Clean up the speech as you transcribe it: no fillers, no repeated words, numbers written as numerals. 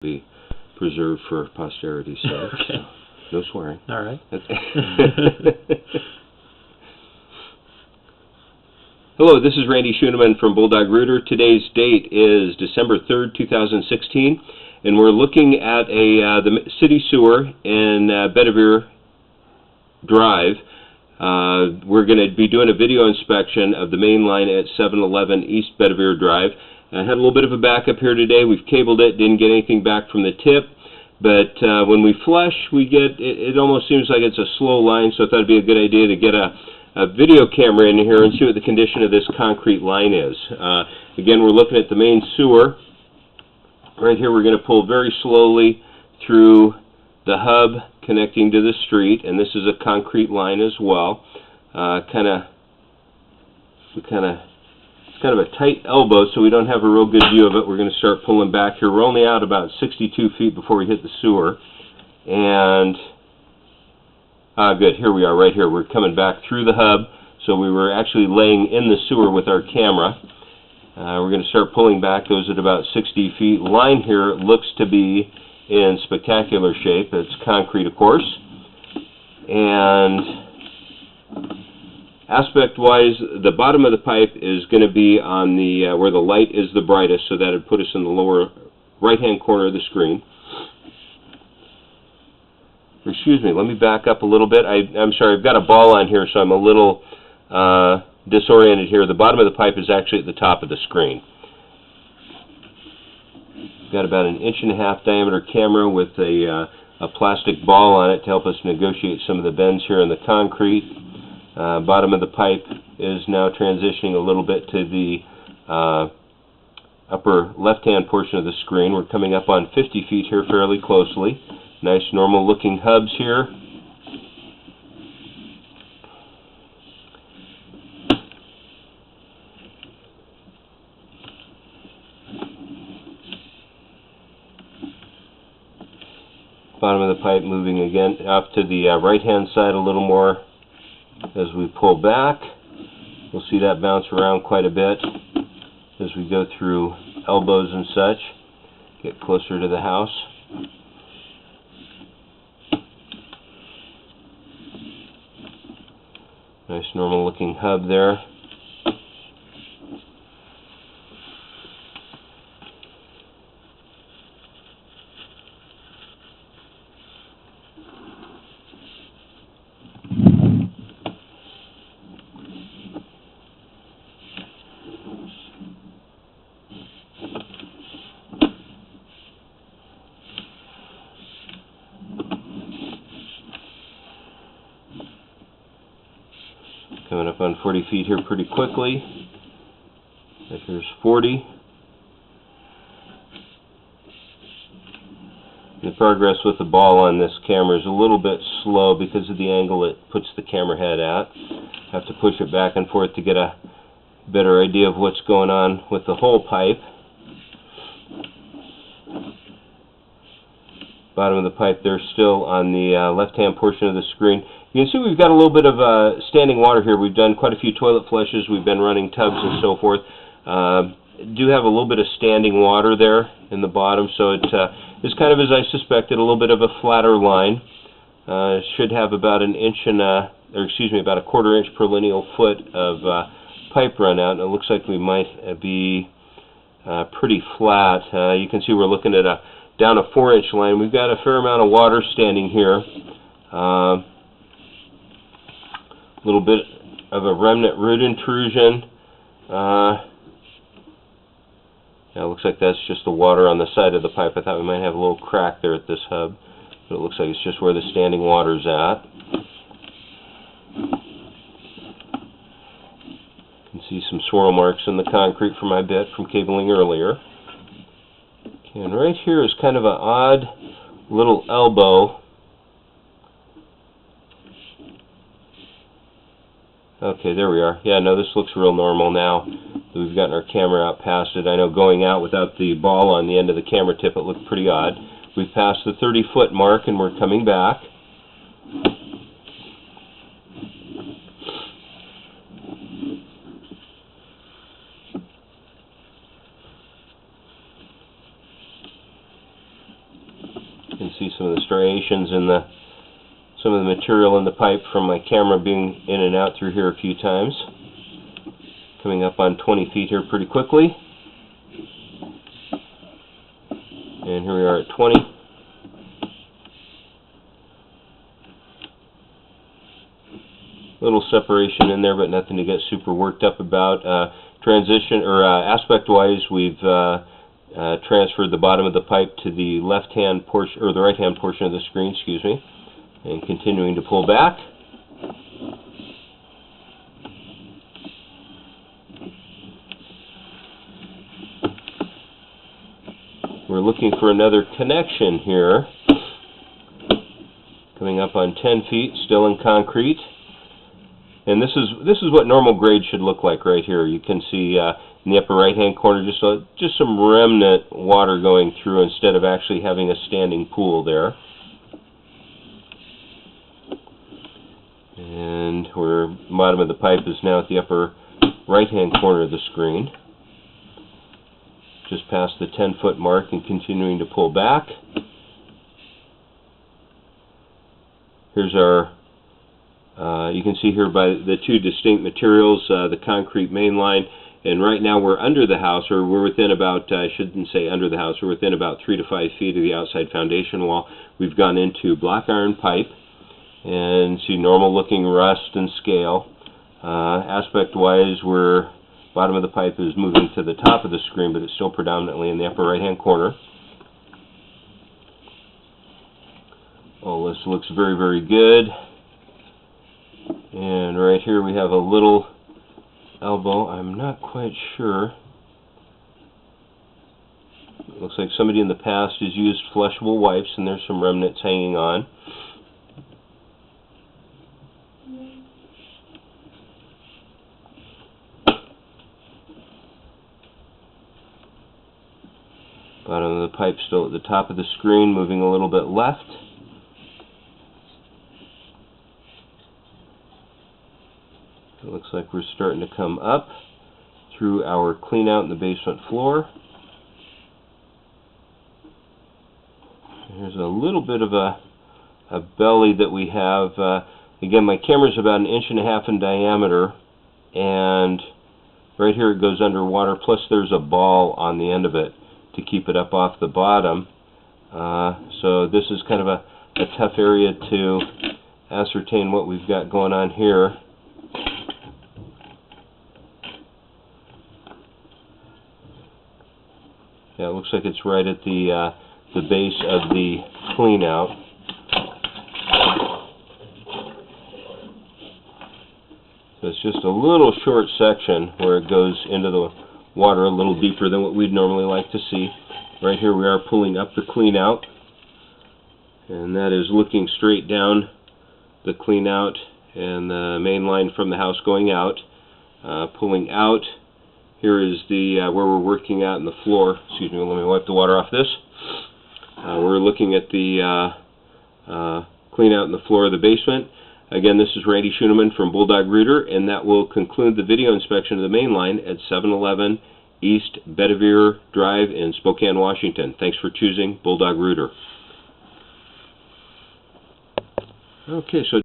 be preserved for posterity, so Okay. no swearing. All right. Hello, this is Randy Schoeneman from Bulldog Rooter. Today's date is December 3rd, 2016, and we're looking at the city sewer in Bedivere Drive. We're going to be doing a video inspection of the main line at 711 East Bedivere Drive. I had a little bit of a backup here today. We've cabled it, didn't get anything back from the tip, but when we flush, we get, it almost seems like it's a slow line, so I thought it'd be a good idea to get a video camera in here and see what the condition of this concrete line is. Again, we're looking at the main sewer. Right here, we're going to pull very slowly through the hub connecting to the street, and this is a concrete line as well. It's kind of a tight elbow, so we don't have a real good view of it. We're going to start pulling back here. We're only out about 62 feet before we hit the sewer, and good, here we are right here. We're coming back through the hub, so we were actually laying in the sewer with our camera. We're going to start pulling back. Those at about 60 feet. Line here looks to be in spectacular shape. It's concrete, of course, and aspect-wise, the bottom of the pipe is going to be on the where the light is the brightest, so that would put us in the lower right-hand corner of the screen. Excuse me, let me back up a little bit. I'm sorry, I've got a ball on here, so I'm a little disoriented here. The bottom of the pipe is actually at the top of the screen. Got about an 1.5-inch diameter camera with a plastic ball on it to help us negotiate some of the bends here in the concrete. Bottom of the pipe is now transitioning a little bit to the upper left-hand portion of the screen. We're coming up on 50 feet here fairly closely. Nice normal-looking hubs here. Bottom of the pipe moving again off to the right-hand side a little more. As we pull back, we'll see that bounce around quite a bit as we go through elbows and such, get closer to the house. Nice normal looking hub there. Coming up on 40 feet here pretty quickly. Here's 40. The progress with the ball on this camera is a little bit slow because of the angle it puts the camera head at. Have to push it back and forth to get a better idea of what's going on with the whole pipe. Bottom of the pipe there still on the left-hand portion of the screen. You can see we've got a little bit of standing water here. We've done quite a few toilet flushes. We've been running tubs and so forth. Do have a little bit of standing water there in the bottom, so it is kind of as I suspected, a little bit of a flatter line. Should have about an inch and about a 1/4 inch per lineal foot of pipe run out, and it looks like we might be pretty flat. You can see we're looking at down a 4-inch line. We've got a fair amount of water standing here. A little bit of a remnant root intrusion. Yeah, it looks like that's just the water on the side of the pipe. I thought we might have a little crack there at this hub, but it looks like it's just where the standing water's at. You can see some swirl marks in the concrete from my bit from cabling earlier. Okay, and right here is kind of an odd little elbow. Okay, there we are. Yeah, no, this looks real normal now. We've gotten our camera out past it. I know going out without the ball on the end of the camera tip, it looked pretty odd. We've passed the 30-foot mark, and we're coming back. see some of the striations in some of the material in the pipe from my camera being in and out through here a few times. Coming up on 20 feet here pretty quickly. And here we are at 20. Little separation in there, but nothing to get super worked up about. Transition or aspect-wise, we've transferred the bottom of the pipe to the left-hand portion or the right-hand portion of the screen, excuse me, and continuing to pull back. We're looking for another connection here. Coming up on 10 feet, still in concrete. And this is what normal grade should look like right here. You can see in the upper right-hand corner just some remnant water going through instead of actually having a standing pool there. And where the bottom of the pipe is now at the upper right-hand corner of the screen. Just past the 10-foot mark and continuing to pull back. Here's our, you can see here by the two distinct materials, the concrete main line, and right now we're under the house, or we're within about, I shouldn't say under the house, we're within about 3 to 5 feet of the outside foundation wall. We've gone into black iron pipe, and see normal looking rust and scale. Aspect-wise, we're bottom of the pipe is moving to the top of the screen, but it's still predominantly in the upper right-hand corner. Oh, this looks very, very good. And right here we have a little elbow. I'm not quite sure. It looks like somebody in the past has used flushable wipes, and there's some remnants hanging on. Bottom of the pipe still at the top of the screen, moving a little bit left. It looks like we're starting to come up through our clean out in the basement floor. Here's a little bit of a belly that we have. Again, my camera's about 1.5 inches in diameter, and right here it goes underwater, plus there's a ball on the end of it to keep it up off the bottom. So this is kind of a tough area to ascertain what we've got going on here. Yeah, it looks like it's right at the base of the clean out. So it's just a little short section where it goes into the water a little deeper than what we'd normally like to see. Right here we are pulling up the clean out, and that is looking straight down the clean out and the main line from the house going out. Pulling out, here is the where we're working out in the floor. Excuse me, let me wipe the water off this. We're looking at the clean out in the floor of the basement. Again, this is Randy Schoeneman from Bulldog Rooter, and that will conclude the video inspection of the main line at 711 East Bedivere Drive in Spokane, Washington. Thanks for choosing Bulldog Rooter. Okay, so